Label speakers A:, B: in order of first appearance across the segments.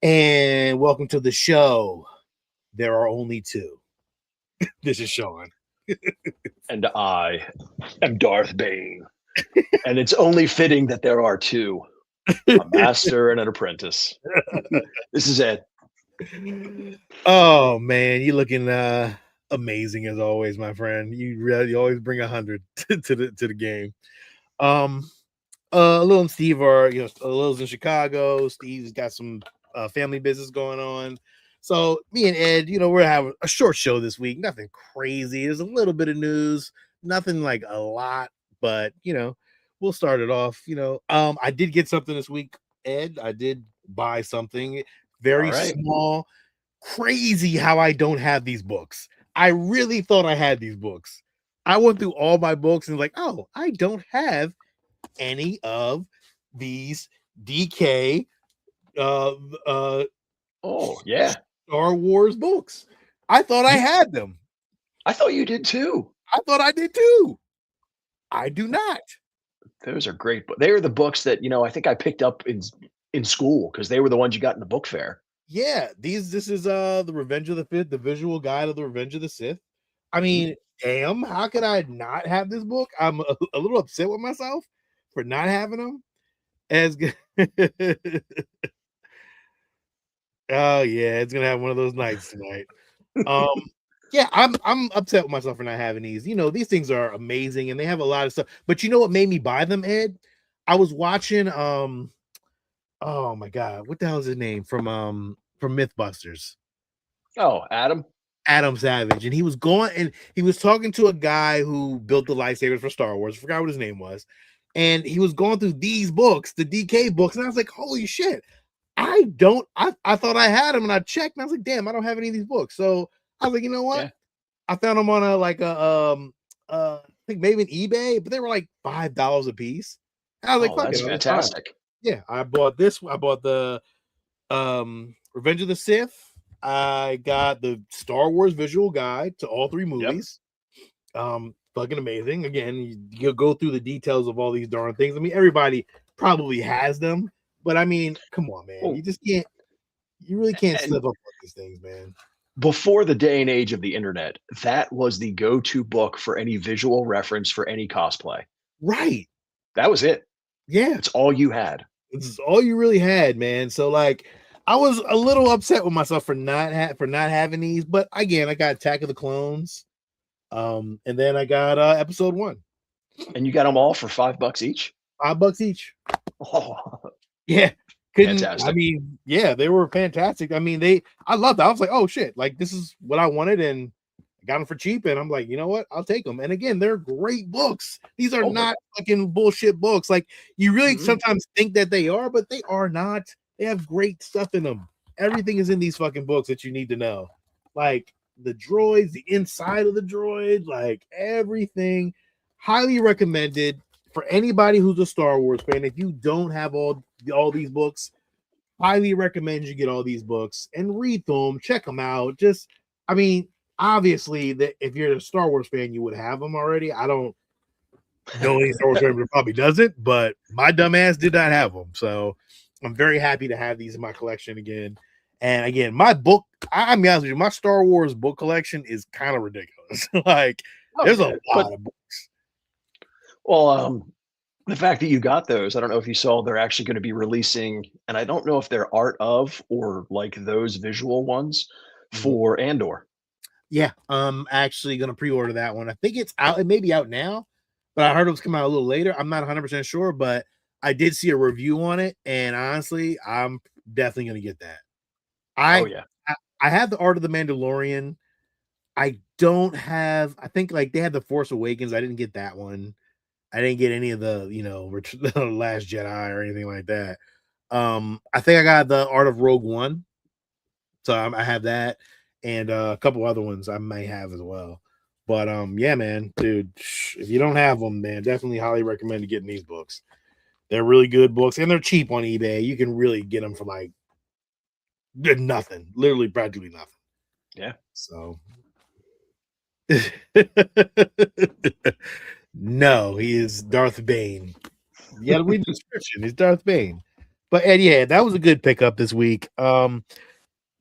A: And welcome to the show. There are only two. This is Sean.
B: And I am Darth Bane. And it's only fitting that there are two, a master and an apprentice. This is Ed.
A: Oh man, you looking amazing as always, my friend. You always bring 100 to the game. Lil and Steve are Lil's in Chicago. Steve's got some family business going on. So me and Ed, we're having a short show this week. Nothing crazy. There's a little bit of news, nothing like a lot, but we'll start it off. I did get something this week, Ed. I did buy something very small. Crazy how I don't have these books. I really thought I had these books. I went through all my books and like, oh, I don't have any of these DK Star Wars books. I thought I had them.
B: I thought you did too.
A: I thought I did too. I do not.
B: Those are great books. They are the books that I think I picked up in school because they were the ones you got in the book fair.
A: Yeah, this is the Revenge of the Fifth, the visual guide of the Revenge of the Sith. I mean, damn, how could I not have this book? I'm a little upset with myself for not having them. As good. Oh yeah, it's gonna have one of those nights tonight. Yeah, I'm upset with myself for not having these. These things are amazing and they have a lot of stuff. But you know what made me buy them, Ed? I was watching oh my god, what the hell is his name from Mythbusters?
B: Oh, Adam
A: Savage, and he was going and he was talking to a guy who built the lightsabers for Star Wars. I forgot what his name was, and he was going through these books, the DK books, and I was like, holy shit, I thought I had them, and I checked, and I was like, damn, I don't have any of these books. So I was like, you know what? Yeah. I found them on I think maybe an eBay, but they were like $5 a piece. And I was like, fuck
B: that's
A: it,
B: fantastic.
A: Yeah, I bought this. I bought the Revenge of the Sith. I got the Star Wars visual guide to all three movies. Yep. Fucking amazing. Again, you'll go through the details of all these darn things. I mean, everybody probably has them, but I mean, come on, man. You just can't. You really can't slip up on these things, man.
B: Before the day and age of the internet, that was the go-to book for any visual reference for any cosplay.
A: Right.
B: That was it.
A: Yeah.
B: It's all you had.
A: It's all you really had, man. So like, I was a little upset with myself for not having these, but again, I got Attack of the Clones, and then I got Episode 1.
B: And you got them all for $5 each.
A: $5 each.
B: Oh,
A: yeah.
B: Fantastic.
A: I mean, yeah, they were fantastic. I mean, I loved it. I was like, oh shit, like this is what I wanted, and I got them for cheap. And I'm like, you know what? I'll take them. And again, they're great books. These are not fucking bullshit books. Like you really sometimes think that they are, but they are not. They have great stuff in them. Everything is in these fucking books that you need to know. Like the droids, the inside of the droid, like everything. Highly recommended for anybody who's a Star Wars fan. If you don't have all these books, highly recommend you get all these books and read them, check them out. Just, I mean, obviously, that if you're a Star Wars fan, you would have them already. I don't know any Star Wars fan that probably doesn't, but my dumb ass did not have them. So I'm very happy to have these in my collection again. And again, my book, I'm be honest with you, my Star Wars book collection is kind of ridiculous. Like, there's a lot of books.
B: Well, the fact that you got those, I don't know if you saw, they're actually going to be releasing, and I don't know if they're art of or like those visual ones for Andor.
A: Yeah, I'm actually going to pre-order that one. I think it's out. It may be out now, but I heard it was coming out a little later. I'm not 100% sure, but I did see a review on it, and honestly, I'm definitely going to get that. I have the Art of the Mandalorian. I don't have. I think like they had the Force Awakens. I didn't get that one. I didn't get any of the the Last Jedi or anything like that. I think I got the Art of Rogue One, so I have that, and a couple other ones I may have as well. But yeah, man, dude, if you don't have them, man, definitely highly recommend getting these books. They're really good books, and they're cheap on eBay. You can really get them for like nothing, literally practically nothing.
B: Yeah.
A: So no, he is Darth Bane. Yeah, read the description. He's Darth Bane. But Ed, yeah, that was a good pickup this week.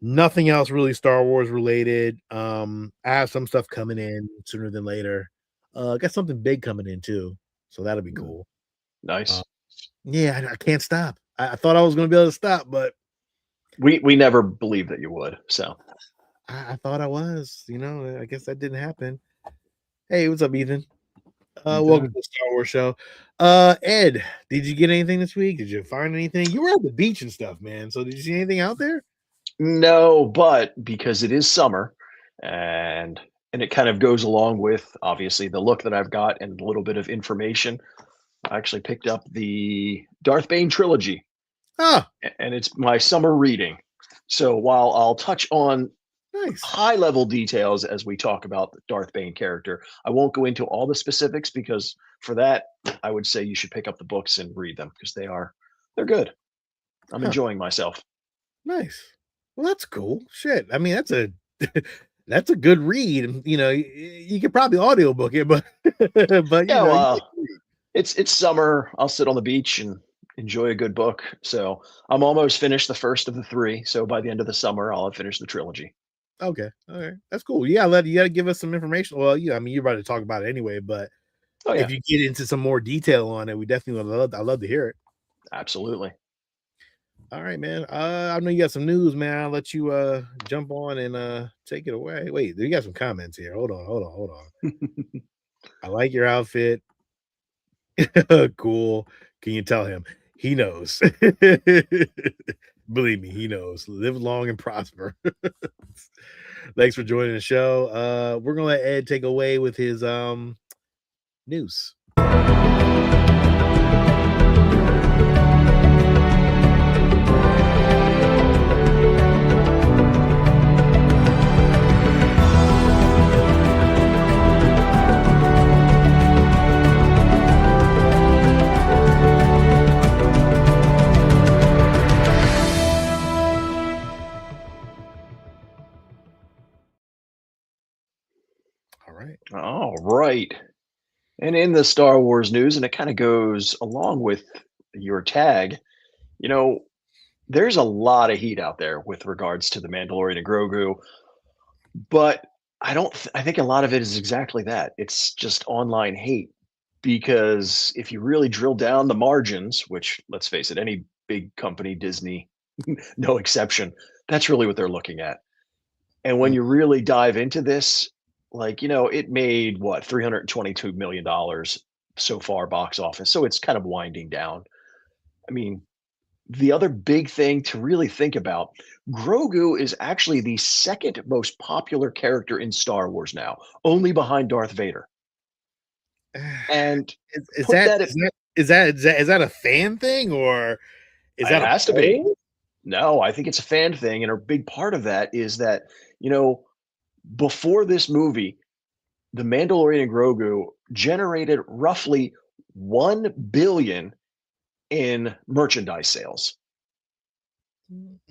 A: Nothing else really Star Wars related. I have some stuff coming in sooner than later. Got something big coming in too, so that'll be
B: Hmm,
A: cool. Uh,
B: nice.
A: yeah, I can't stop. I thought I was going to be able to stop, but
B: We never believed that you would. So
A: I thought I was. I guess that didn't happen. Hey, what's up, Ethan? Welcome to
B: anytime.
A: the Star Wars show. Ed, did you get anything this week? Did you find anything? You were at the beach and stuff, man. So did you see anything out there?
B: No, but because it is summer and it kind of goes along with obviously the look that I've got and a little bit of information, I actually picked up the Darth Bane trilogy
A: Ah,
B: and it's my summer reading. So while I'll touch on
A: nice.
B: high level details as we talk about the Darth Bane character, I won't go into all the specifics because for that, I would say you should pick up the books and read them because they're good. I'm
A: Huh,
B: enjoying myself.
A: nice. Well, that's cool. Shit. I mean, that's a that's a good read. And you could probably audiobook it, but but
B: Yeah,
A: you like to read.
B: it's summer. I'll sit on the beach and enjoy a good book. So I'm almost finished the first of the three. So by the end of the summer, I'll have finished the trilogy.
A: Okay. All right. That's cool. Yeah, you gotta give us some information. Well, yeah, I mean, you're about to talk about it anyway, but
B: Oh
A: if
B: yeah,
A: you get into some more detail on it, we definitely would love. I'd love to hear it.
B: absolutely.
A: All right, man. I know you got some news, man. I'll let you jump on and take it away. Wait, you got some comments here. Hold on. I like your outfit. Cool. Can you tell him? He knows. Believe me, he knows. Live long and prosper. Thanks for joining the show. We're gonna let Ed take away with his news. All right.
B: All right. And in the Star Wars news, and it kind of goes along with your tag, you know, there's a lot of heat out there with regards to the Mandalorian and Grogu, but I think a lot of it is exactly that. It's just online hate because if you really drill down the margins, which let's face it, any big company, Disney, no exception, that's really what they're looking at. And when
A: Mm,
B: you really dive into this, like, it made what, $322 million so far box office. So it's kind of winding down. I mean, the other big thing to really think about, Grogu is actually the second most popular character in Star Wars now, only behind Darth Vader. And
A: is
B: put
A: that
B: that at,
A: is that a fan thing or is
B: it
A: that a
B: has to be.
A: poll?
B: No, I think it's a fan thing. And a big part of that is that, you know, before this movie, The Mandalorian and Grogu generated roughly 1 billion in merchandise sales.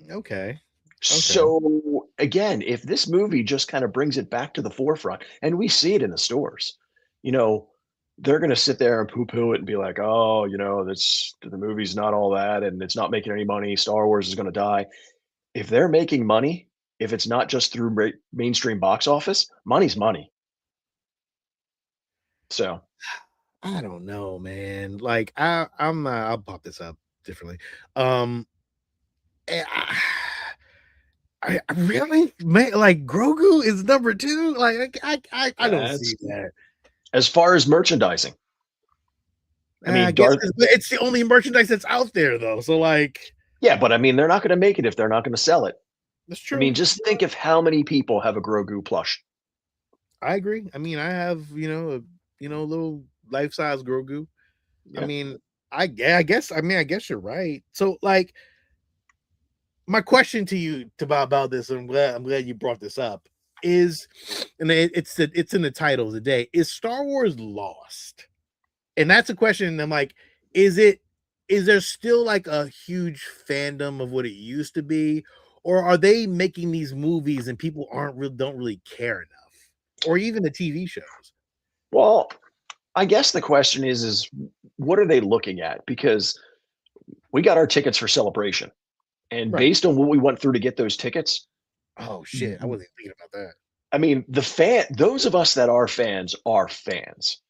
A: Okay. Okay.
B: So again, if this movie just kind of brings it back to the forefront, and we see it in the stores, you know, they're going to sit there and poo-poo it and be like, "Oh, that's the movie's not all that, and it's not making any money. Star Wars is going to die." If they're making money, if it's not just through mainstream box office, money's money. So
A: I don't know, man. Like I'll pop this up differently. Um eh, I, I really man, like Grogu is number two. Like I don't
B: that's
A: see that.
B: as far as merchandising. I
A: I
B: mean,
A: guess
B: Darth.
A: it's the only merchandise that's out there though. So like
B: Yeah, but I mean, they're not going to make it if they're not going to sell it.
A: that's
B: I
A: true.
B: mean, just think of how many people have a Grogu plush.
A: I agree. I mean, I have, little life-size Grogu. I
B: Yeah.
A: mean, I guess you're right. So like my question to you about this, and I'm glad you brought this up, is and it's in the title of the day, is Star Wars lost? And that's a question. I'm like, is it is there still like a huge fandom of what it used to be, or are they making these movies and people don't really care enough, or even the TV shows?
B: Well, I guess the question is what are they looking at? Because we got our tickets for Celebration, and
A: Right.
B: based on what we went through to get those tickets,
A: Oh shit, I wasn't thinking about that.
B: I mean, those of us that are fans are fans.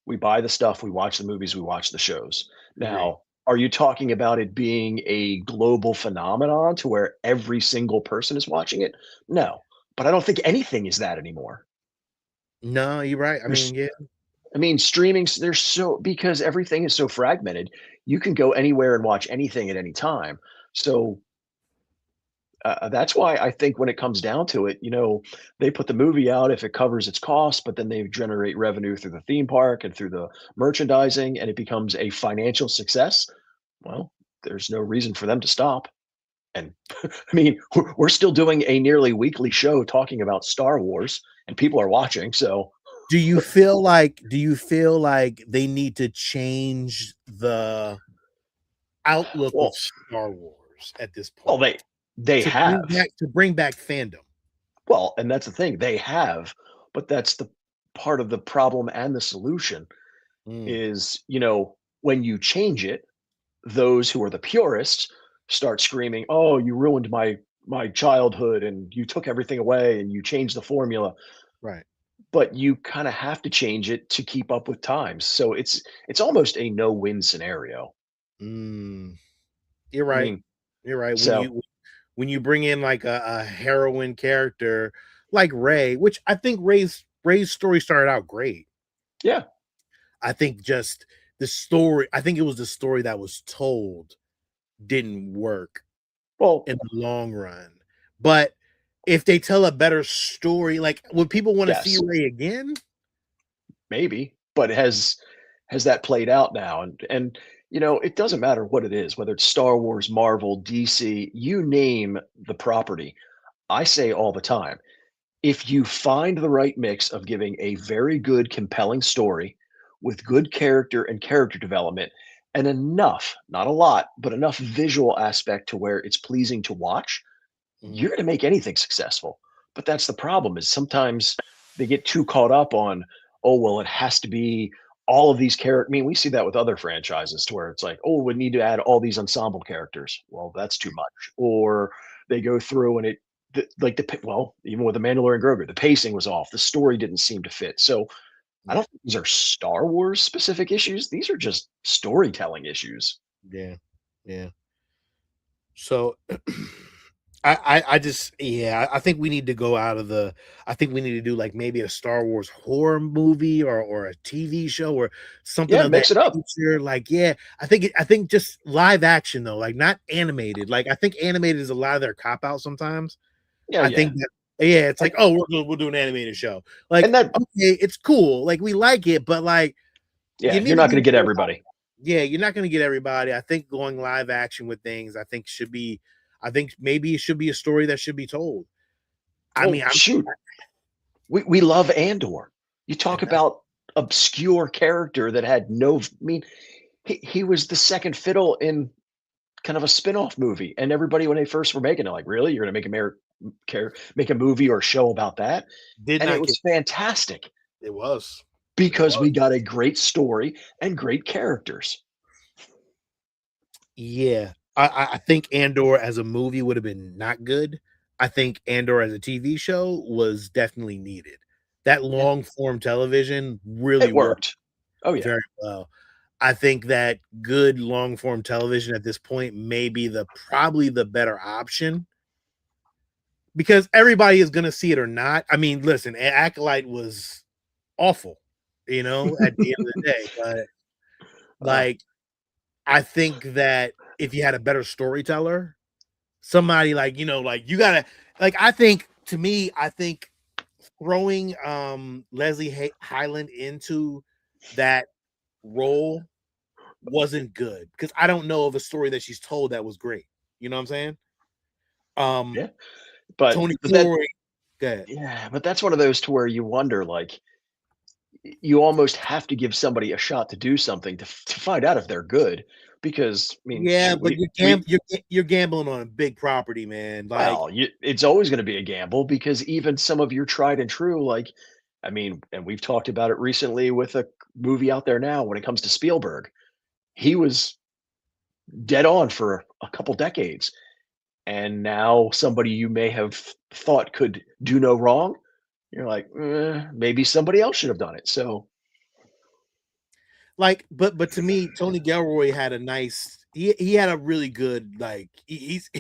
B: We buy the stuff, we watch the movies, we watch the shows.
A: Agreed.
B: Now, are you talking about it being a global phenomenon to where every single person is watching it? No, but I don't think anything is that anymore.
A: No, you're right. I
B: There's
A: mean, yeah.
B: I mean, streaming's there's so because everything is so fragmented, you can go anywhere and watch anything at any time. So that's why I think when it comes down to it, they put the movie out if it covers its costs, but then they generate revenue through the theme park and through the merchandising, and it becomes a financial success. Well, there's no reason for them to stop. And I mean, we're still doing a nearly weekly show talking about Star Wars, and people are watching. So,
A: Do you feel like they need to change the outlook of
B: well,
A: Star Wars at this
B: well,
A: point
B: they
A: to bring
B: have.
A: back fandom?
B: Well, and that's the thing, they have, but that's the part of the problem and the solution
A: Mm,
B: is, when you change it, those who are the purists start screaming, "Oh, you ruined my childhood and you took everything away and you changed the formula."
A: right.
B: But you kind of have to change it to keep up with times. So it's almost a no-win scenario.
A: Mm, you're
B: I
A: right.
B: mean,
A: You're right. When
B: so
A: you bring in like a heroine character like Ray, which I think Ray's story started out great.
B: yeah.
A: I think just the story, I think it was the story that was told didn't work
B: Well,
A: in the long run. But if they tell a better story, like would people want to see
B: yes.
A: Ray again?
B: Maybe, but has that played out now? And it doesn't matter what it is, whether it's Star Wars, Marvel, DC, you name the property. I say all the time, if you find the right mix of giving a very good, compelling story with good character and character development and enough, not a lot, but enough visual aspect to where it's pleasing to watch,
A: Mhm.
B: you're going to make anything successful. But that's the problem is sometimes they get too caught up on, oh, well, it has to be all of these characters. I mean, we see that with other franchises to where it's like, oh, we need to add all these ensemble characters. Well, that's too much. Or they go through and well, even with the Mandalorian Grogu, the pacing was off. The story didn't seem to fit. So I
A: Yeah,
B: don't think these are Star Wars specific issues. These are just storytelling issues.
A: yeah, yeah. So I just yeah, I think we need to go out of the I think we need to do like maybe a Star Wars horror movie or a TV show or something
B: Yeah,
A: of that
B: mix it up.
A: nature. Like, yeah, I think just live action though, like not animated. Like I think animated is a lot of their cop out sometimes.
B: Yeah,
A: I
B: yeah.
A: think that yeah, it's
B: And,
A: like, oh, we'll do an animated show. Like,
B: and that,
A: okay, it's cool. Like we like it, but like you
B: yeah,
A: need
B: you're
A: to
B: not
A: be
B: going to get
A: real.
B: everybody.
A: Yeah, you're not going to get everybody. I think going live action with things, I think maybe it should be a story that should be told. I
B: Well,
A: mean, I'm,
B: shoot, we love Andor. You
A: I
B: talk
A: know.
B: about obscure character that had no. I mean, he was the second fiddle in kind of a spin-off movie, and everybody when they first were making it, like, really, you're going to make make a movie or a show about that?
A: Did
B: And it
A: not get
B: was fantastic
A: it was. It
B: because
A: was.
B: we got a great story and great characters.
A: Yeah. I think Andor as a movie would have been not good. I think Andor as a TV show was definitely needed. That
B: Yeah,
A: long form television really
B: it
A: worked
B: worked. Oh yeah,
A: very well. I think that good long form television at this point may be the probably the better option because everybody is going to see it or not. I mean, listen, Acolyte was awful, at the end of the day, but
B: uh,
A: like I think that if you had a better storyteller, somebody like, like you got to like I think to me, I think throwing Leslie Highland into that role wasn't good because I don't know of a story that she's told that was great. You know what I'm saying? Um
B: yeah, but
A: Tony
B: but that
A: Floyd, go ahead.
B: yeah, but that's one of those to where you wonder, like, you almost have to give somebody a shot to do something to find out if they're good. Because I mean,
A: Yeah,
B: shoot,
A: but
B: we
A: you're gambling on a big property, man. Like,
B: well, it's always going to be a gamble because even some of your tried and true, like, I mean, and we've talked about it recently with a movie out there now when it comes to Spielberg. He was dead on for a couple decades, and now somebody you may have thought could do no wrong, you're like, maybe somebody else should have done it. So
A: Like, but to me, Tony Gilroy had a nice. He had a really good like. He's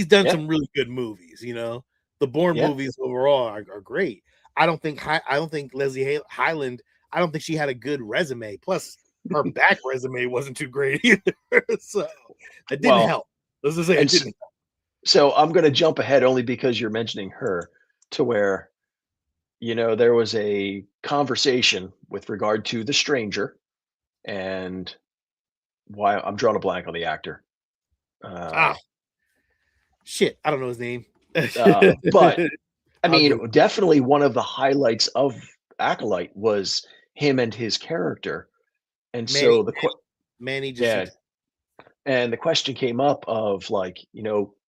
A: done
B: yeah,
A: some really good movies. You know, the Bourne
B: yeah,
A: movies overall are great. I don't think Leslie Highland. I don't think she had a good resume. Plus, her back resume wasn't too great either. So it didn't
B: well,
A: help. Let's just say
B: and
A: it didn't.
B: so I'm going to jump ahead only because you're mentioning her, to where, there was a conversation with regard to The Stranger, and why I'm drawing a blank on the actor.
A: Ah,
B: Uh,
A: shit. I don't know his name.
B: but I
A: I'll
B: mean,
A: go.
B: definitely one of the highlights of Acolyte was him and his character. And
A: Manny
B: so
A: Manny
B: yeah,
A: Jacinto.
B: and the question came up of, like,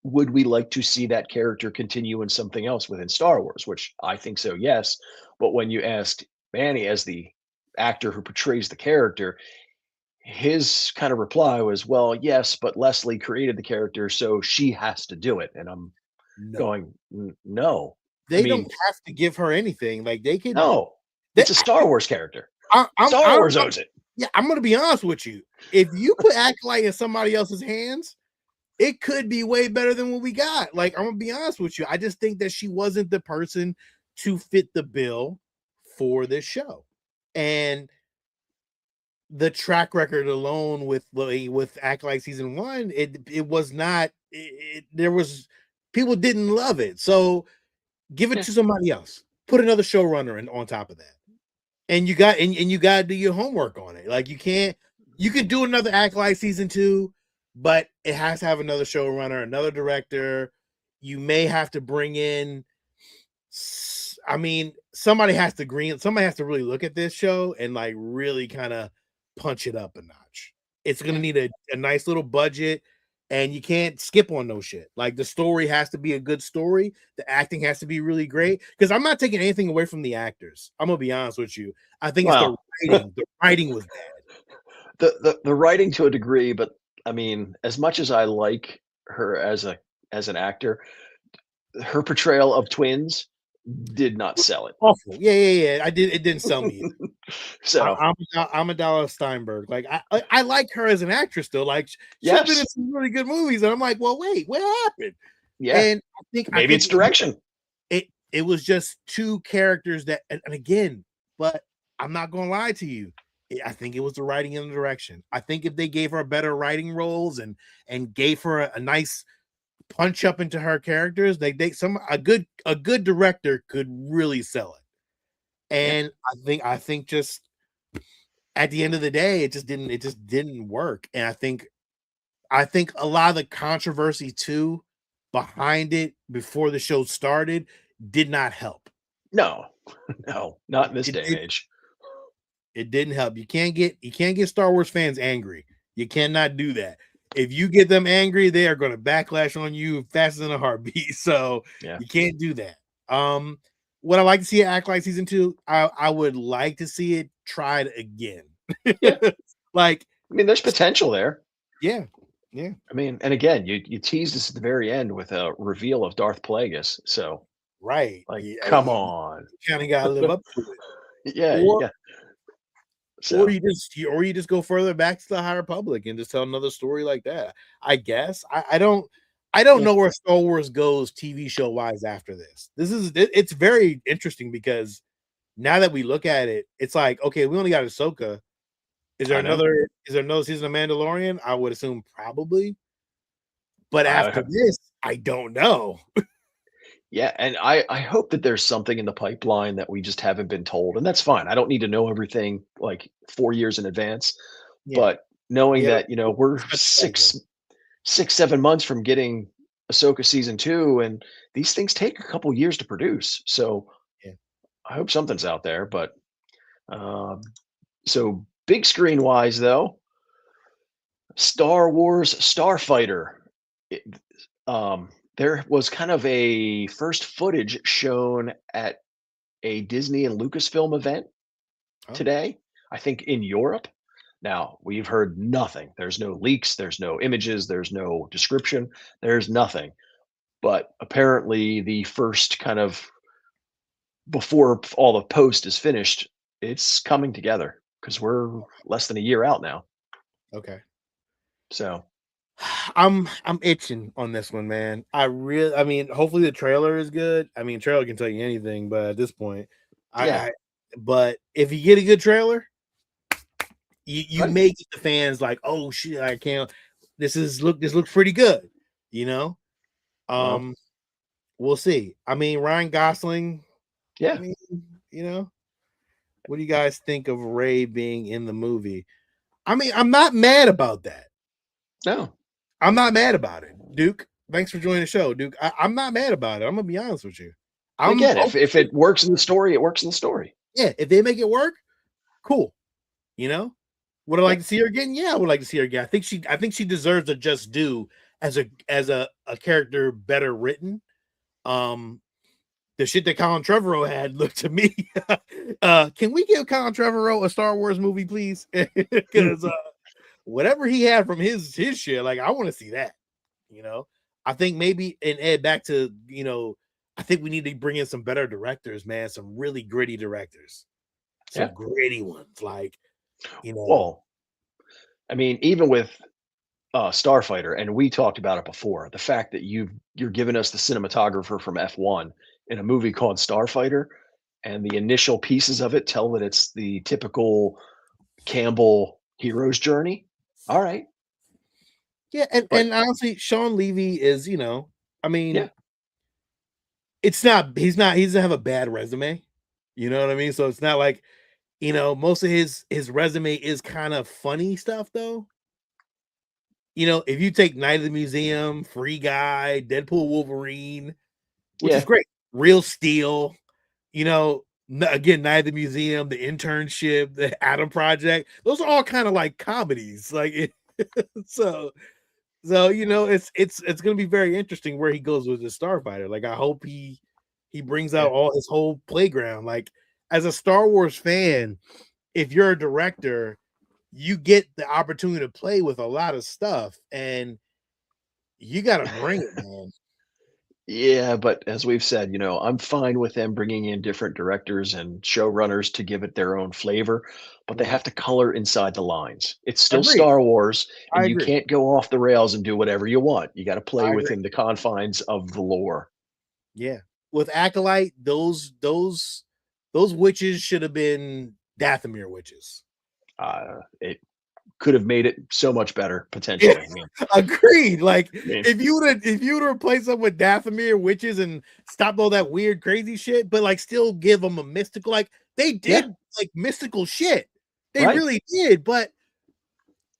B: would we like to see that character continue in something else within Star Wars? Which I think so, yes. But when you asked Manny as the actor who portrays the character, his kind of reply was, well, yes, but Leslie created the character, so she has to do it. And I'm
A: No,
B: going, No. I
A: they
B: mean,
A: don't have to give her anything. Like they could.
B: no,
A: They,
B: it's a Star Wars character.
A: I,
B: Star
A: I'm
B: Wars owns it.
A: yeah, I'm gonna be honest with you. If you put Acolyte in somebody else's hands, it could be way better than what we got. Like, I'm gonna be honest with you. I just think that she wasn't the person to fit the bill for this show. And the track record alone with Acolyte season one, it was not there was people didn't love it. So give it
B: Yeah,
A: to somebody else. Put another showrunner in on top of that. And you got to do your homework on it. Like you could do another Acolyte season two, but it has to have another showrunner, another director. You may have to bring in. I mean, somebody has to really look at this show and like really kind of punch it up a notch. It's gonna
B: yeah,
A: need a nice little budget, and you can't skip on no shit. Like the story has to be a good story, the acting has to be really great. Because I'm not taking anything away from the actors. I'm gonna be honest with you. I think it's the
B: well,
A: writing. The writing was bad.
B: the writing to a degree, but I mean, as much as I like her as an actor, her portrayal of twins did not sell it.
A: Awful. Yeah. I did. It didn't sell me.
B: So
A: I'm a Dallas Steinberg. Like I like her as an actress though. Like she's been in
B: yes,
A: some really good movies, and I'm like, well, wait, what happened?
B: yeah,
A: And I
B: maybe
A: think
B: it's direction.
A: it was just two characters that, and again, but I'm not gonna lie to you. I think it was the writing and the direction. I think if they gave her better writing roles and gave her a nice punch up into her characters, they some a good director could really sell it.
B: Yeah,
A: And I think just at the end of the day, it just didn't work. And I think a lot of the controversy too behind it before the show started did not help.
B: no, no, not in this
A: It
B: day and
A: did
B: age.
A: it didn't help. You can't get Star Wars fans angry. You cannot do that. If you get them angry, they are going to backlash on you faster than a heartbeat. So
B: Yeah,
A: you can't do that. Would I like to see it act like season two? I would like to see it tried again.
B: yeah.
A: Like,
B: I mean, there's potential there.
A: yeah, yeah,
B: I mean, and again, you teased us at the very end with a reveal of Darth Plagueis. So,
A: right.
B: like,
A: Yeah,
B: come on.
A: you kind of gotta live up to it.
B: Yeah,
A: Or
B: yeah. So,
A: or you just go further back to the High Republic and just tell another story like that. I guess I don't
B: yeah,
A: know where Star Wars goes TV show wise after this. It's very interesting because now that we look at it, it's like okay, we only got Ahsoka.
B: I know.
A: Is there another season of Mandalorian? I would assume probably, but after
B: I
A: this, I don't know.
B: Yeah, and I hope that there's something in the pipeline that we just haven't been told, and that's fine. I don't need to know everything like 4 years in advance,
A: Yeah,
B: but knowing
A: yeah.
B: that, we're
A: Expect that again.
B: 6, 7 months from getting Ahsoka season 2, and these things take a couple years to produce. So
A: Yeah.
B: I hope something's out there, but um, so big screen wise though, Star Wars Starfighter. It, there was kind of a first footage shown at a Disney and Lucasfilm event
A: Oh,
B: today, I think in Europe. Now, we've heard nothing. There's no leaks, there's no images, there's no description, there's nothing. But apparently, the first kind of before all the post is finished, it's coming together because we're less than a year out now.
A: Okay.
B: So
A: I'm itching on this one, man. I mean, hopefully the trailer is good. I mean, trailer can tell you anything, but at this point,
B: yeah,
A: but if you get a good trailer, you
B: right.
A: make the fans like, oh shit, I can't. This looks pretty good, you know.
B: Well,
A: Um, we'll see. I mean, Ryan Gosling. I
B: yeah,
A: mean, you know, what do you guys think of Ray being in the movie? I mean, I'm not mad about that.
B: no,
A: I'm not mad about it, Duke. Thanks for joining the show, Duke. I'm not mad about it. I'm gonna be honest with you. I'm
B: again, if it works in the story, it works in the story.
A: yeah. If they make it work, cool. You know, would I
B: Yeah,
A: like to see her again? Yeah, I would like to see her again. I think she deserves a just due as a character better written. Um, the shit that Colin Trevorrow had looked to me. Can we give Colin Trevorrow a Star Wars movie, please? Because whatever he had from his shit, like I want to see that. You know, I think maybe and Ed back to I think we need to bring in some better directors, man. Some really gritty directors, some
B: yeah.
A: gritty ones, like you know.
B: Well, I mean, even with Starfighter, and we talked about it before. The fact that you're giving us the cinematographer from F1 in a movie called Starfighter, and the initial pieces of it tell that it's the typical Campbell hero's journey. All right,
A: Yeah,
B: but
A: and honestly, Sean Levy is, I
B: yeah,
A: mean, he doesn't have a bad resume. You know what I mean? So it's not like, most of his resume is kind of funny stuff though. If you take Night of the Museum, Free Guy, Deadpool Wolverine, which is
B: yeah,
A: great, Real Steel, again, Night of the Museum, The Internship, The Adam Project, those are all kind of like comedies. So it's gonna be very interesting where he goes with the Starfighter. Like I hope he brings
B: yeah,
A: out all his whole playground. Like as a Star Wars fan, if you're a director, you get the opportunity to play with a lot of stuff, and you got to bring it, man.
B: yeah. But as we've said, I'm fine with them bringing in different directors and showrunners to give it their own flavor, but they
A: Mhm.
B: have to color inside the lines. It's still
A: Agreed.
B: Star Wars,
A: I
B: and you
A: agree.
B: can't go off the rails and do whatever you want. You got to play
A: I agree.
B: within the confines of the lore.
A: Yeah. With Acolyte, those witches should have been Dathomir witches.
B: It could have made it so much better
A: Yeah,
B: potentially.
A: agreed. Like
B: I mean,
A: if you would replace them with Dathomir witches and stop all that weird crazy shit, but like still give them a mystical, like they
B: yeah,
A: did like mystical shit. They
B: right,
A: really did, but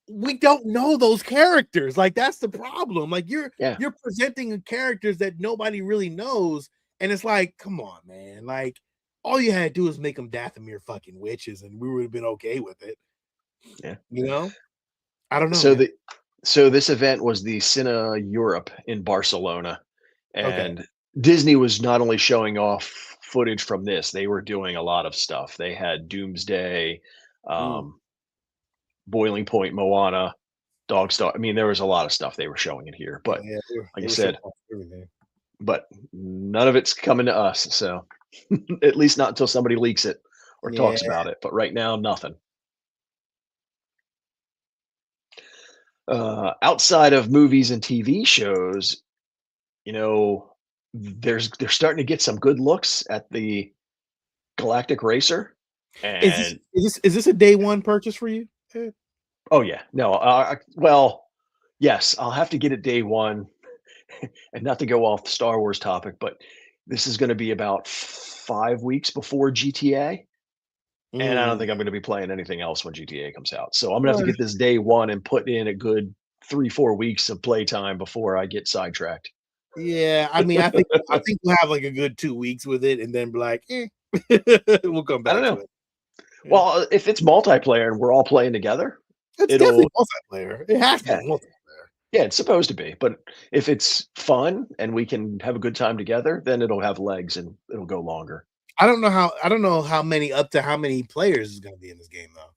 A: we don't know those characters. Like that's the problem. Like
B: yeah,
A: you're presenting characters that nobody really knows, and it's like, come on, man. Like all you had to do is make them Dathomir fucking witches, and we would have been okay with it.
B: yeah.
A: You know? I don't know,
B: So
A: man.
B: the so this event was the Cine Europe in Barcelona,
A: Okay.
B: and Disney was not only showing off footage from this, they were doing a lot of stuff. They had Doomsday,
A: Mm.
B: um, Boiling Point, Moana, Dog Star. I mean, there was a lot of stuff they were showing in here,
A: Oh
B: but
A: yeah,
B: like
A: they
B: I
A: were showing
B: said,
A: off everything.
B: but none of it's coming to us. So at least not until somebody leaks it or
A: Yeah,
B: talks about it. But right now, nothing. Outside of movies and TV shows, you know, they're starting to get some good looks at the Galactic Racer,
A: is this
B: and
A: is this is this a day one purchase for you?
B: oh yeah, no, well, yes, I'll have to get it day one, and not to go off the Star Wars topic, but this is going to be about 5 weeks before GTA, and I don't
A: Mm.
B: think I'm going to be playing anything else when GTA comes out. So I'm going to have to
A: Well,
B: get this day one and put in a good 3-4 weeks of playtime before I get sidetracked.
A: yeah, I mean, I think we'll have like a good 2 weeks with it, and then be like, we'll come
B: I don't
A: back to
B: know.
A: it. Yeah.
B: Well, if it's multiplayer and we're all playing together,
A: It's definitely
B: it'll
A: multiplayer. It has to be
B: yeah,
A: multiplayer.
B: yeah, it's supposed to be. But if it's fun and we can have a good time together, then it'll have legs and it'll go longer.
A: I don't know how many up to how many players is gonna be in this game though.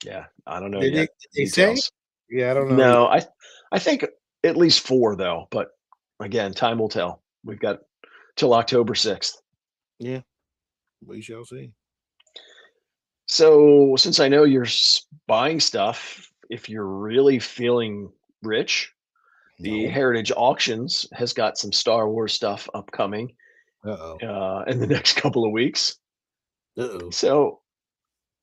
B: Yeah, I don't know
A: Did
B: yet.
A: they say?
B: Details.
A: Yeah, I don't know
B: No,
A: either.
B: I think at least 4 though, but again, time will tell. We've got till October 6th.
A: Yeah, we shall see.
B: So, since I know you're buying stuff, if you're really feeling rich, the
A: No.
B: Heritage Auctions has got some Star Wars stuff upcoming
A: Uh-oh.
B: in the next couple of weeks.
A: Uh-oh.
B: So,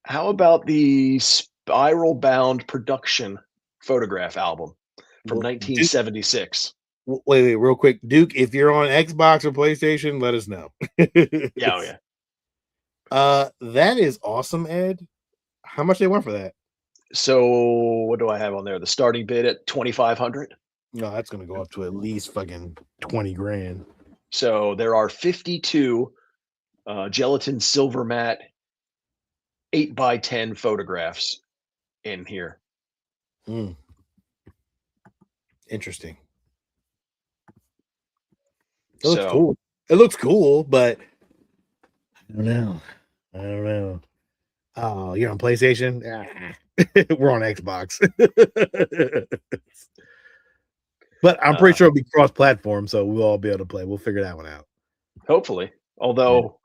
B: how about the Spiral Bound production photograph album from
A: Well,
B: 1976?
A: wait, real quick. Duke, if you're on Xbox or PlayStation, let us know.
B: Yeah, oh yeah.
A: That is awesome, Ed. How much they want for that?
B: So, what do I have on there? The starting bid at 2,500.
A: No, that's gonna go up to at least fucking 20 grand.
B: So there are 52 gelatin silver matte 8x10 photographs in here.
A: Mm. Interesting. It looks
B: So
A: cool. It looks cool, but I don't know. I don't know. Oh, you're on PlayStation? Ah. We're on Xbox. But I'm pretty sure it'll be cross-platform, so we'll all be able to play. We'll figure that one out.
B: hopefully, although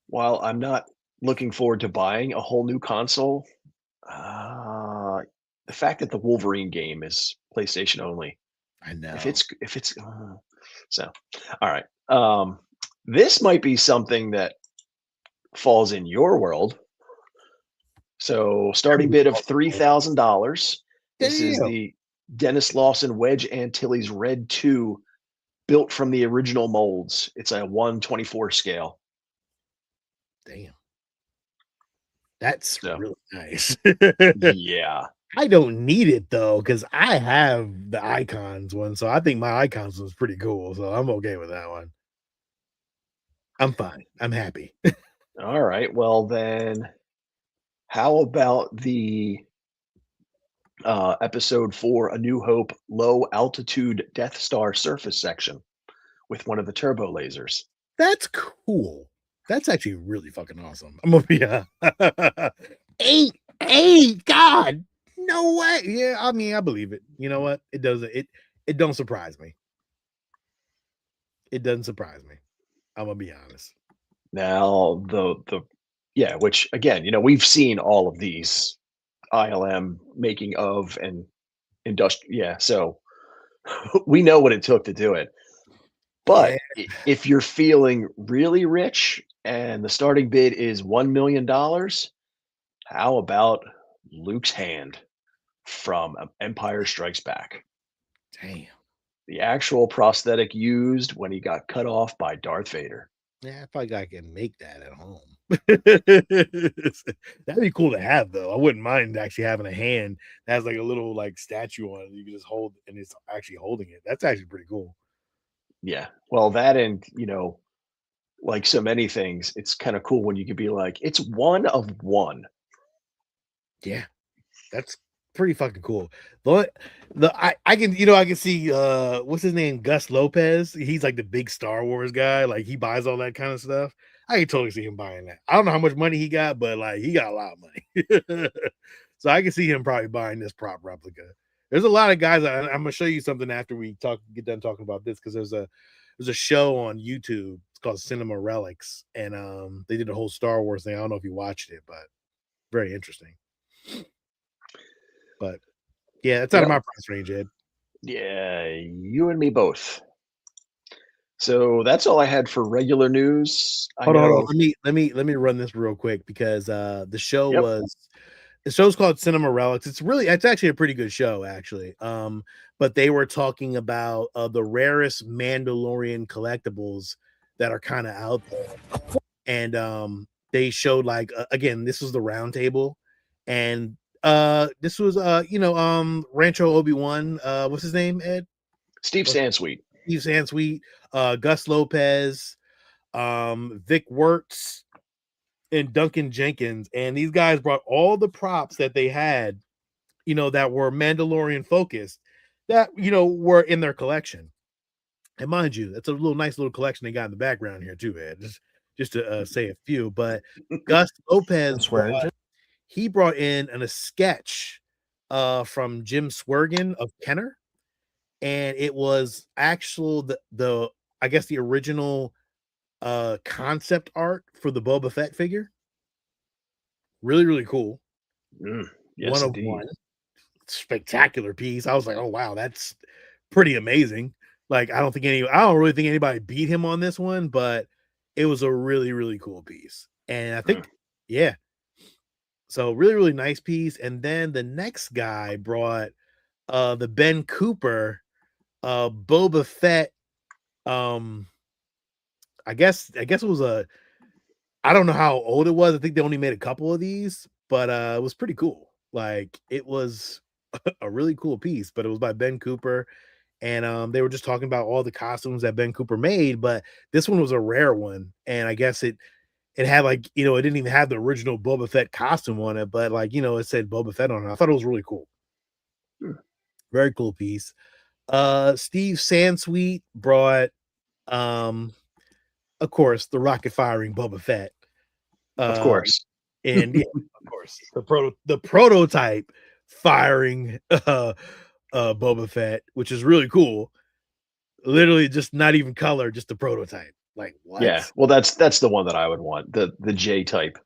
B: while I'm not looking forward to buying a whole new console, the fact that the Wolverine game is PlayStation only.
A: I know.
B: If it's so, all right. This might be something that falls in your world. So starting bid of $3,000. This is
A: Damn.
B: the Dennis Lawson Wedge Antilles Red 2 built from the original molds. It's a 1/24 scale.
A: Damn. That's
B: So,
A: really nice.
B: yeah.
A: I don't need it though, because I have the icons one, so I think my icons was pretty cool. So I'm okay with that one. I'm fine. I'm happy.
B: All right. Well, then, how about the episode 4, A New Hope low altitude Death Star surface section with one of the turbo lasers?
A: That's cool. That's actually really fucking awesome. I'm gonna be eight. God, no way. Yeah, I mean, I believe it. You know what? It doesn't. It don't surprise me. It doesn't surprise me. I'm gonna be honest.
B: Now, yeah, which again, we've seen all of these ILM making of and industrial. Yeah, so we know what it took to do it.
A: Yeah,
B: But if you're feeling really rich and the starting bid is $1 million, how about Luke's hand from Empire Strikes Back?
A: damn.
B: The actual prosthetic used when he got cut off by Darth Vader.
A: Yeah, I probably I can make that at home. That'd be cool to have, though. I wouldn't mind actually having a hand that has like a little like statue on it. You can just hold, and it's actually holding it. That's actually pretty cool.
B: Yeah. Well, that and, like so many things, it's kind of cool when you could be like, it's one of one.
A: Yeah, that's pretty fucking cool. I can see what's his name, Gus Lopez. He's like the big Star Wars guy. Like he buys all that kind of stuff. I can totally see him buying that. I don't know how much money he got, but like he got a lot of money. So I can see him probably buying this prop replica. There's a lot of guys. I'm gonna show you something after we get done talking about this, because there's a show on YouTube. It's called Cinema Relics, and they did a whole Star Wars thing. I don't know if you watched it, but very interesting. But yeah, it's out of my price range, Ed.
B: Yeah, you and me both. So that's all I had for regular news.
A: Hold on. Let me run this real quick, because the show's called Cinema Relics. It's actually a pretty good show, actually. But they were talking about the rarest Mandalorian collectibles that are kind of out there. And they showed like again, this was the round table, and this was Rancho Obi-Wan, what's his name, Ed?
B: Steve Sansweet.
A: Steve Sansweet, Gus Lopez, Vic Wertz, and Duncan Jenkins. And these guys brought all the props that they had, that were Mandalorian focused, that were in their collection. And mind you, that's a nice little collection they got in the background here too, Ed. Just to say a few. But Gus Lopez he brought in a sketch from Jim Swergen of Kenner, and it was actual the I guess the original concept art for the Boba Fett figure. Really, really cool.
B: Yes,
A: One of
B: indeed.
A: one. Spectacular piece. I was like, oh wow, that's pretty amazing. Like, I don't really think anybody beat him on this one, but it was a really, really cool piece. And I
B: Mm.
A: think, yeah. So really, really nice piece. And then the next guy brought the Ben Cooper Boba Fett. Um, I guess it was I don't know how old it was. I think they only made a couple of these, but it was pretty cool. Like, it was a really cool piece, but it was by Ben Cooper. And they were just talking about all the costumes that Ben Cooper made, but this one was a rare one. And I guess it had, like, it didn't even have the original Boba Fett costume on it, but, like, it said Boba Fett on it. I thought it was really cool.
B: Hmm.
A: Very cool piece. Steve Sansweet brought um of course the rocket firing Boba Fett.
B: Of
A: Um
B: course.
A: and yeah, of course, the prototype firing Boba Fett, which is really cool. Literally just not even color, just the prototype. Like,
B: Yeah.
A: what?
B: Well, that's the one that I would want, the J type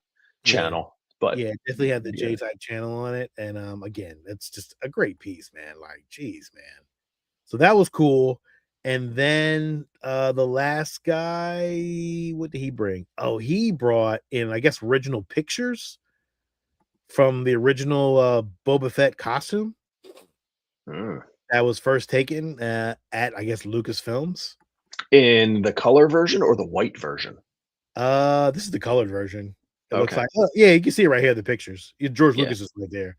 A: Yeah.
B: channel. But
A: Yeah, definitely had the
B: yeah.
A: J-type channel on it, and, again, it's just a great piece, man, like, geez, man. So that was cool, and then, the last guy, what did he bring? Oh, he brought in, I guess, original pictures from the original, Boba Fett costume
B: Mm.
A: that was first taken, at, I guess, Lucasfilms.
B: In the color version or the white version?
A: This is the colored version. It looks
B: Okay.
A: like yeah, you can see it right here, the pictures. George
B: Yeah.
A: Lucas is right there.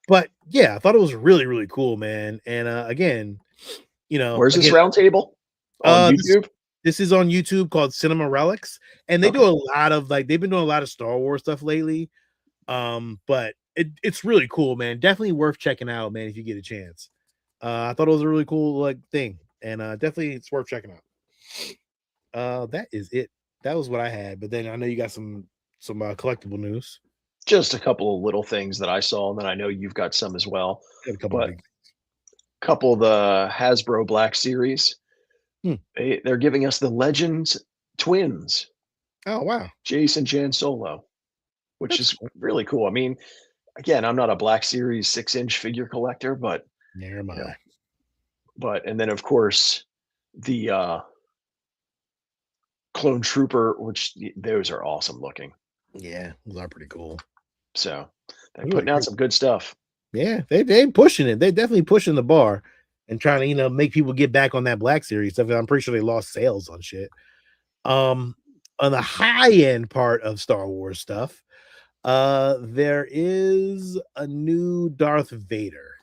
A: But yeah, I thought it was really, really cool, man. And again,
B: Where's this
A: again,
B: round table? On
A: uh this
B: YouTube?
A: this is on YouTube called Cinema Relics, and they
B: Okay.
A: do a lot of they've been doing a lot of Star Wars stuff lately. But it's really cool, man. Definitely worth checking out, man, if you get a chance. I thought it was a really cool thing, and definitely it's worth checking out. That is it. That was what I had, but then I know you got some collectible news.
B: Just a couple of little things that I saw, and then I know you've got some as well.
A: Got a couple
B: But
A: big.
B: couple of the Hasbro Black Series,
A: Hmm.
B: they're giving us the Legends twins,
A: Oh wow,
B: Jason Jan Solo, which
A: that's
B: is
A: cool.
B: really cool. I mean, again, I'm not a Black Series 6-inch figure collector, but
A: Never
B: you know,
A: mind.
B: and then of course the Clone Trooper, which those are awesome looking.
A: Yeah, those are pretty cool.
B: So they're
A: Those are
B: putting out
A: great.
B: some good stuff.
A: Yeah, they pushing it. They definitely pushing the bar and trying to make people get back on that Black Series stuff. I'm pretty sure they lost sales on shit. Um, on the high end part of Star Wars stuff, there is a new Darth Vader,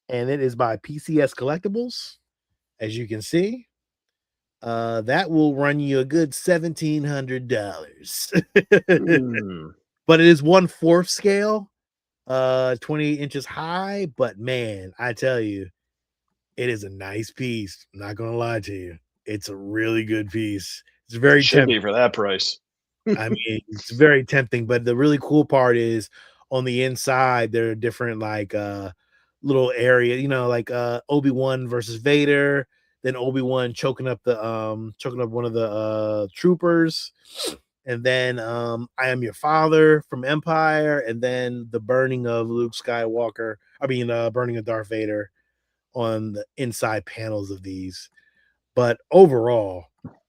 A: and it is by PCS Collectibles, as you can see. That will run you a good $1,700.
B: Hmm.
A: But it is 1/4 scale, 28 inches high. But man, I tell you, it is a nice piece. I'm not gonna lie to you. It's a really good piece. It's very
B: Should
A: tempting.
B: be for that price.
A: I mean, it's very tempting, but the really cool part is on the inside, there are different little area, like Obi-Wan versus Vader, then Obi-Wan choking up one of the troopers, and then I am your father from Empire, and then the burning of Luke Skywalker. I mean, burning of Darth Vader on the inside panels of these. But overall,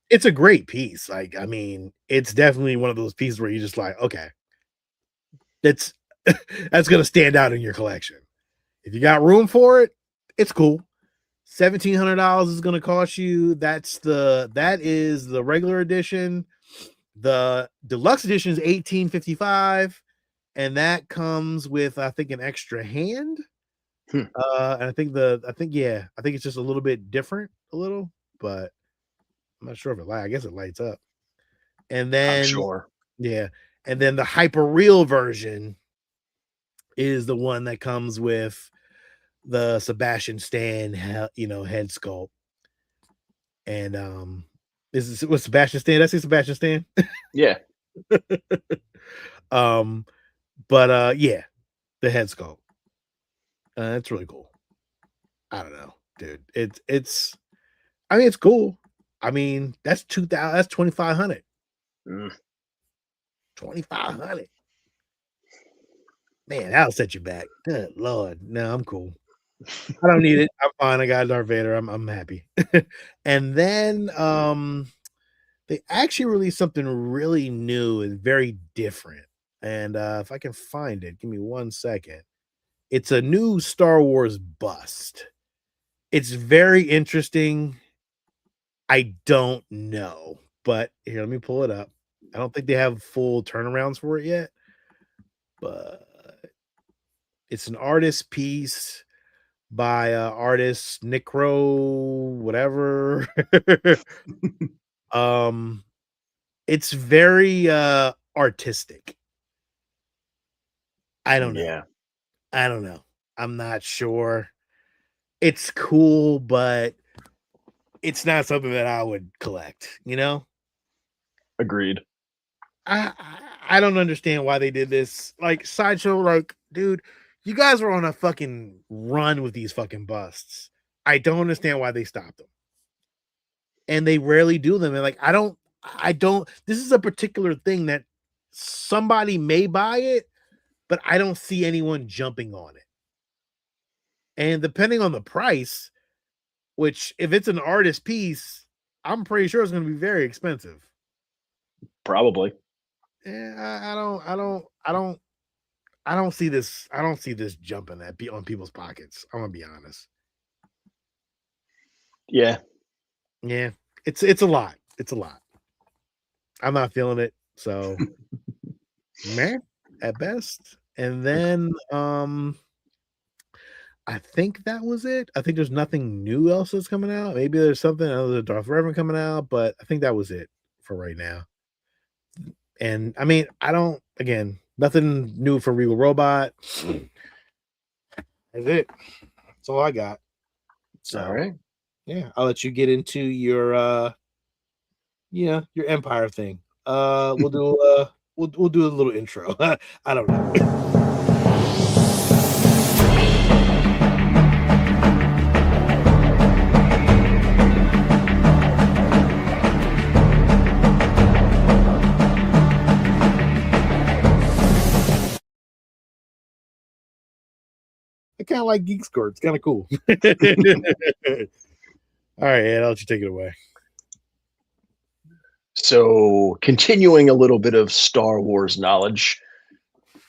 A: it's a great piece. Like, I mean, it's definitely one of those pieces where you're just like, okay, that's that's gonna stand out in your collection. If you got room for it, it's cool. $1,700 is gonna cost you. That is the regular edition. The deluxe edition is 1855, and that comes with, I think, an extra hand.
B: Hmm.
A: And I think it's just a little bit different, but I'm not sure if I guess it lights up. And
B: I'm
A: then
B: sure.
A: yeah, and then the hyper real version is the one that comes with the Sebastian Stan, head sculpt. And is what Sebastian Stan? Did I say Sebastian Stan?
B: Yeah.
A: um, But yeah, the head sculpt. It's really cool. I don't know, dude. It's I mean, it's cool. I mean, that's 2,000, that's 2,500.
B: Mm,
A: 2,500. Man, that'll set you back. Good lord. No, I'm cool. I don't need it. I'm fine. I got Darth Vader. I'm happy. And then they actually released something really new and very different. And if I can find it, give me 1 second. It's a new Star Wars bust. It's very interesting. I don't know, but here, let me pull it up. I don't think they have full turnarounds for it yet, but it's an artist piece by artist Necro whatever. um, it's very artistic. I don't know.
B: yeah,
A: I don't know. I'm not sure. It's cool, but it's not something that I would collect, you know?
B: agreed.
A: I don't understand why they did this. Like Sideshow, like, dude, you guys were on a fucking run with these fucking busts. I don't understand why they stopped them. And they rarely do them. And like, I don't, this is a particular thing that somebody may buy it, but I don't see anyone jumping on it. And depending on the price, which if it's an artist piece, I'm pretty sure it's going to be very expensive.
B: Probably.
A: Yeah, I don't see this. I don't see this jumping on people's pockets. I'm gonna be honest.
B: Yeah.
A: Yeah, it's a lot. It's a lot. I'm not feeling it. So, man, at best. And then I think that was it. I think there's nothing new else that's coming out. Maybe there's something other than Darth Revan coming out, but I think that was it for right now. And I mean, I don't. Again, nothing new for Regal Robot. That's it. That's all I got.
B: All
A: So
B: right.
A: yeah, I'll let you get into your your empire thing. We'll do a little intro. I don't know. I kind of like Geek Score. It's kind of cool. All right, Ed, I'll let you take it away.
B: So, continuing a little bit of Star Wars knowledge,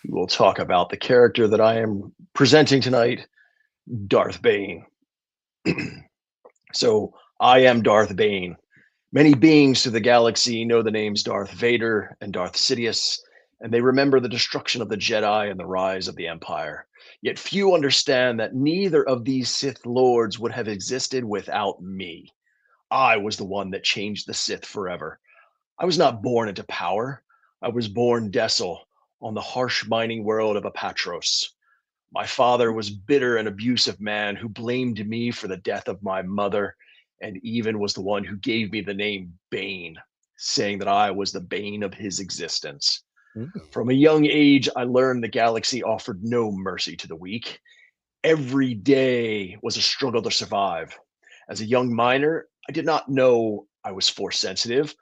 B: we'll talk about the character that I am presenting tonight, Darth Bane. So, I am Darth Bane. Many beings through the galaxy know the names Darth Vader and Darth Sidious, and they remember the destruction of the Jedi and the rise of the Empire. Yet few understand that neither of these Sith Lords would have existed without me. I was the one that changed the Sith forever. I was not born into power. I was born desul on the harsh mining world of Apatros. My father was bitter and abusive man who blamed me for the death of my mother and even was the one who gave me the name Bane, saying that I was the bane of his existence.
A: Mm.
B: From a young age, I learned the galaxy offered no mercy to the weak. Every day was a struggle to survive. As a young miner, I did not know I was force sensitive,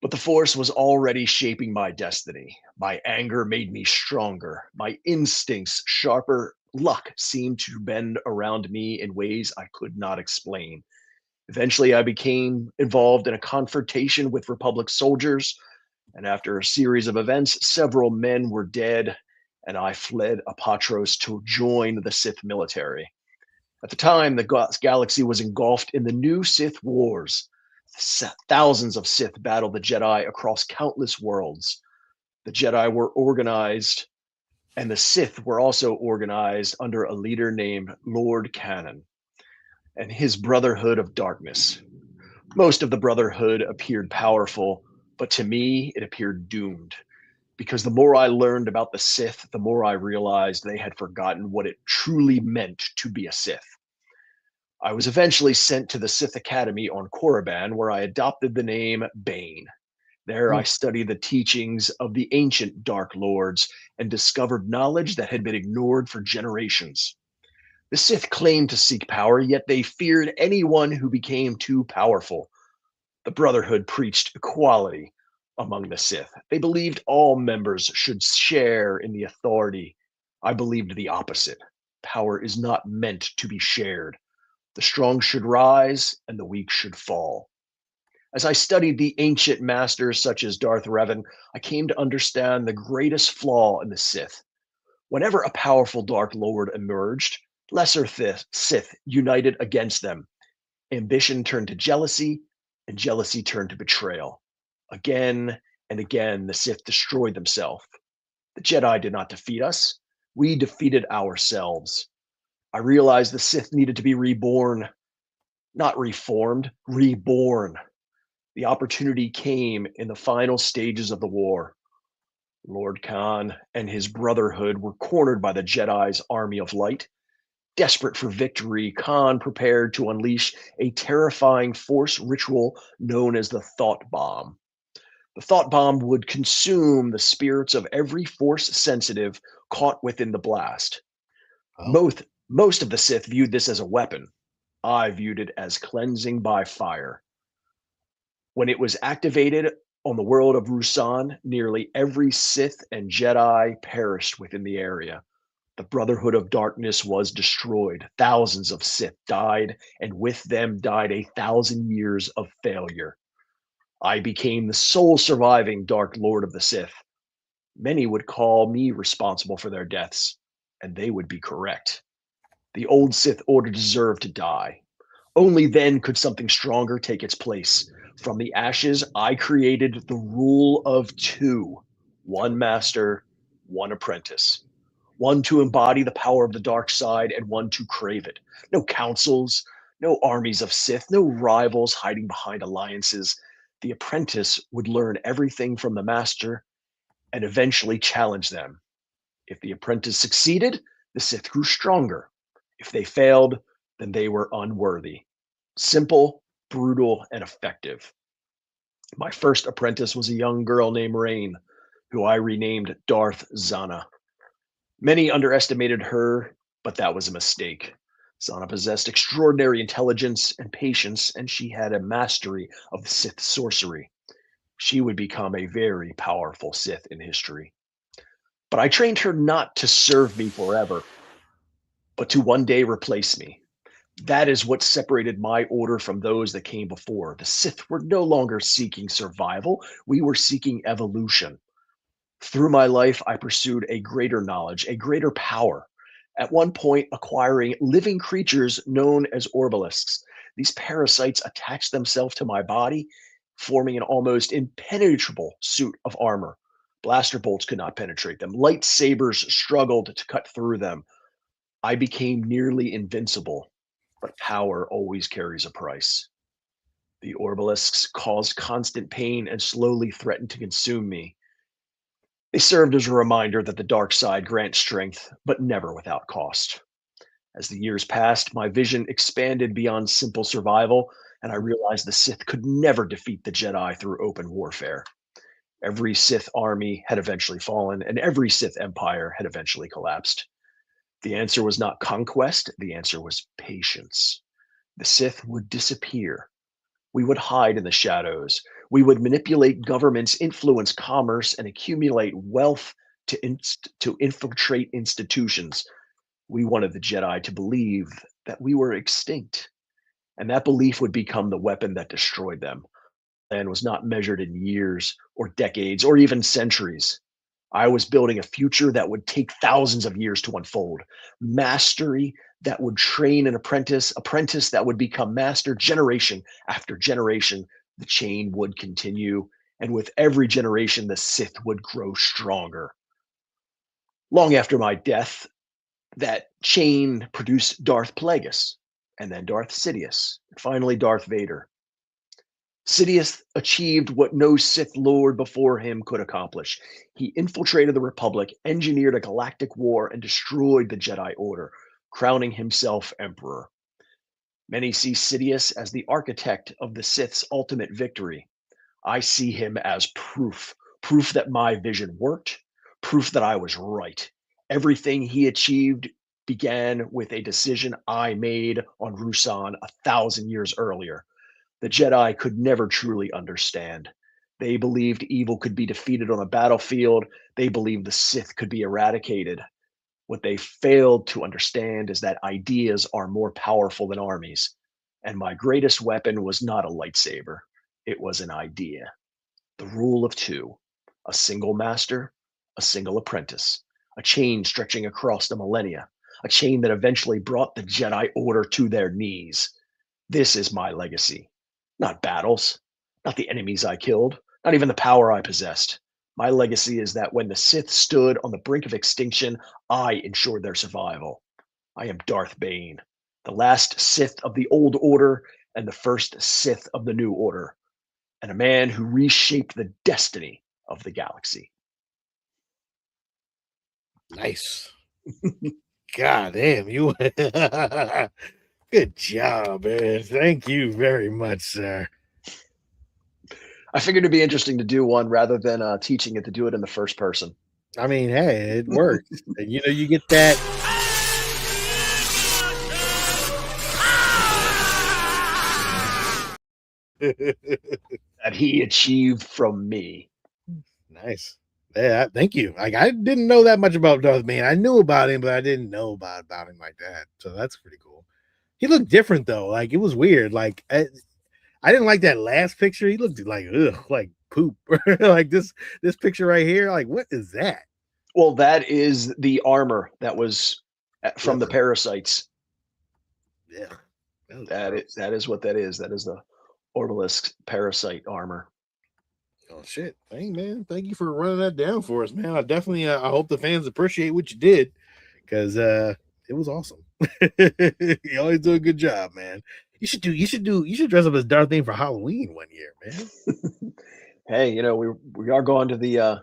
B: but the force was already shaping my destiny. My anger made me stronger, my instincts sharper. Luck seemed to bend around me in ways I could not explain. Eventually, I became involved in a confrontation with Republic soldiers, and after a series of events, several men were dead, and I fled Apatros to join the Sith military. At the time, the galaxy was engulfed in the new Sith Wars. Thousands of Sith battled the Jedi across countless worlds. The Jedi were organized, and the Sith were also organized under a leader named Lord Canon and his Brotherhood of Darkness. Most of the Brotherhood appeared powerful, but to me, it appeared doomed. Because the more I learned about the Sith, the more I realized they had forgotten what it truly meant to be a Sith. I was eventually sent to the Sith Academy on Korriban, where I adopted the name Bane. There I
A: Mm.
B: studied the teachings of the ancient Dark Lords and discovered knowledge that had been ignored for generations. The Sith claimed to seek power, yet they feared anyone who became too powerful. The Brotherhood preached equality among the Sith. They believed all members should share in the authority. I believed the opposite. Power is not meant to be shared. The strong should rise and the weak should fall. As I studied the ancient masters such as Darth Revan, I came to understand the greatest flaw in the Sith. Whenever a powerful Dark Lord emerged, lesser Sith united against them. Ambition turned to jealousy, and jealousy turned to betrayal. Again and again, the Sith destroyed themselves. The Jedi did not defeat us, we defeated ourselves. I realized the Sith needed to be reborn, not reformed, reborn. The opportunity came in the final stages of the war. Lord Khan and his Brotherhood were cornered by the Jedi's army of light. Desperate for victory, Khan prepared to unleash a terrifying force ritual known as the Thought Bomb. The Thought Bomb would consume the spirits of every force sensitive caught within the blast.
A: Oh.
B: Most of the Sith viewed this as a weapon. I viewed it as cleansing by fire. When it was activated on the world of Rusan, nearly every Sith and Jedi perished within the area. The Brotherhood of Darkness was destroyed. Thousands of Sith died, and with them died 1,000 years of failure. I became the sole surviving Dark Lord of the Sith. Many would call me responsible for their deaths, and they would be correct. The old Sith Order deserved to die. Only then could something stronger take its place. From the ashes, I created the rule of two: one master, one apprentice. One to embody the power of the dark side, and one to crave it. No councils, no armies of Sith, no rivals hiding behind alliances. The apprentice would learn everything from the master and eventually challenge them. If the apprentice succeeded, the Sith grew stronger. If they failed, then they were unworthy. Simple, brutal, and effective. My first apprentice was a young girl named Rain, who I renamed Darth Zana. Many underestimated her, but that was a mistake. Zana possessed extraordinary intelligence and patience, and she had a mastery of Sith sorcery. She would become a very powerful Sith in history. But I trained her not to serve me forever, but to one day replace me. That is what separated my order from those that came before. The Sith were no longer seeking survival, we were seeking evolution. Through my life, I pursued a greater knowledge, a greater power. At one point, acquiring living creatures known as orbalisks. These parasites attached themselves to my body, forming an almost impenetrable suit of armor. Blaster bolts could not penetrate them. Lightsabers struggled to cut through them. I became nearly invincible, but power always carries a price. The orbalisks caused constant pain and slowly threatened to consume me. They served as a reminder that the dark side grants strength, but never without cost. As the years passed, my vision expanded beyond simple survival, and I realized the Sith could never defeat the Jedi through open warfare. Every Sith army had eventually fallen, and every Sith empire had eventually collapsed. The answer was not conquest, the answer was patience. The Sith would disappear. We would hide in the shadows. We would manipulate governments, influence commerce, and accumulate wealth to infiltrate institutions. We wanted the Jedi to believe that we were extinct, and that belief would become the weapon that destroyed them. And was not measured in years or decades or even centuries. I was building a future that would take thousands of years to unfold. Mastery that would train an apprentice, apprentice that would become master, generation after generation. The chain would continue. And with every generation, the Sith would grow stronger. Long after my death, that chain produced Darth Plagueis, and then Darth Sidious, and finally Darth Vader. Sidious achieved what no Sith Lord before him could accomplish. He infiltrated the Republic, engineered a galactic war, and destroyed the Jedi Order, crowning himself Emperor. Many see Sidious as the architect of the Sith's ultimate victory. I see him as proof that my vision worked, proof that I was right. Everything he achieved began with a decision I made on Rusan 1,000 years earlier. The Jedi could never truly understand. They believed evil could be defeated on a battlefield. They believed the Sith could be eradicated. What they failed to understand is that ideas are more powerful than armies. And my greatest weapon was not a lightsaber, it was an idea. The rule of two: a single master, a single apprentice, a chain stretching across the millennia, a chain that eventually brought the Jedi Order to their knees. This is my legacy. Not battles, not the enemies I killed, not even the power I possessed. My legacy is that when the Sith stood on the brink of extinction, I ensured their survival. I am Darth Bane, the last Sith of the old order and the first Sith of the new order, and a man who reshaped the destiny of the galaxy.
A: Nice. God damn, you. Good job, man. Thank you very much, sir.
B: I figured it'd be interesting to do one rather than teaching it to do it in the first person.
A: I mean, hey, it works. You know, you get that.
B: That he achieved from me.
A: Nice. Yeah, thank you. Like, I didn't know that much about Darth Bane. I knew about him, but I didn't know about him like that. So that's pretty cool. He looked different though. Like, it was weird. Like, I didn't like that last picture. He looked like like poop. Like this picture right here. Like, what is that?
B: Well, that is the armor that was from the parasites.
A: Yeah,
B: that is what that is. That is the Orbalisk parasite armor.
A: Oh shit! Hey man, thank you for running that down for us, man. I definitely, I hope the fans appreciate what you did, because it was awesome. You always do a good job, man. You should dress up as Darth Bane for Halloween one year, man.
B: Hey, you know, we are going to the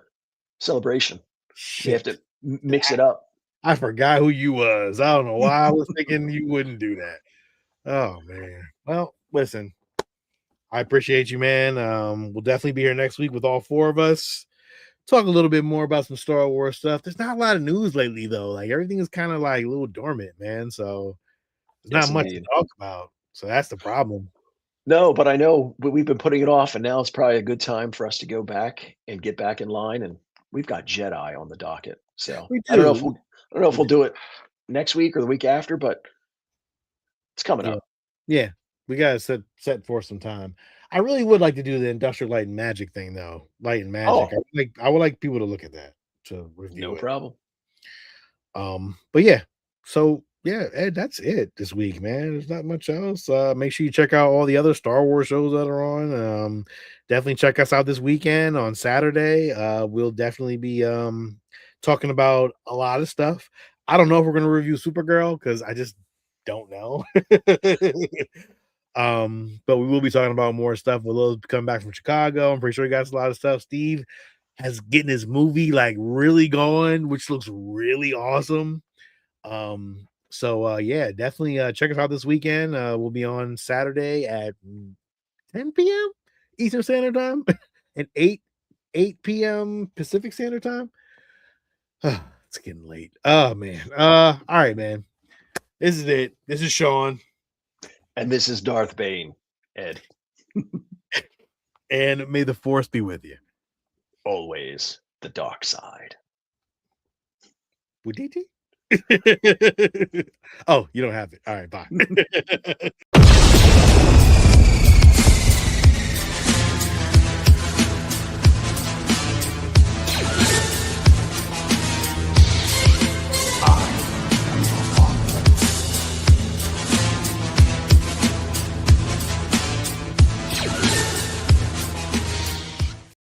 B: celebration.
A: Shit.
B: We have to mix it up.
A: I forgot who you was. I don't know why I was thinking you wouldn't do that. Oh man. Well, listen, I appreciate you, man. We'll definitely be here next week with all four of us. Talk a little bit more about some Star Wars stuff. There's not a lot of news lately, though. Like, everything is kind of like a little dormant, man. So there's not much to talk about. So that's the problem.
B: No, but I know we've been putting it off, and now it's probably a good time for us to go back and get back in line. And we've got Jedi on the docket, so I don't know if we'll do it next week or the week after, but it's coming up.
A: Yeah, we gotta set for some time. I really would like to do the Industrial Light and Magic thing, though. Light and Magic. I would like people to look at that to review.
B: No problem.
A: But yeah, so yeah, Ed, that's it this week, man. There's not much else. Make sure you check out all the other Star Wars shows that are on. Definitely check us out this weekend on Saturday. We'll definitely be talking about a lot of stuff. I don't know if we're gonna review Supergirl because I just don't know. But we will be talking about more stuff. Willow's coming back from Chicago. I'm pretty sure he got a lot of stuff. Steve has getting his movie like really going, which looks really awesome. So yeah, definitely check us out this weekend. We'll be on Saturday at 10 p.m. Eastern Standard Time and 8 p.m. Pacific Standard Time. It's getting late. Oh man. All right, man. This is it. This is Sean.
B: And this is Darth Bane, Ed.
A: And may the Force be with you.
B: Always the dark side.
A: Oh, you don't have it. All right, bye.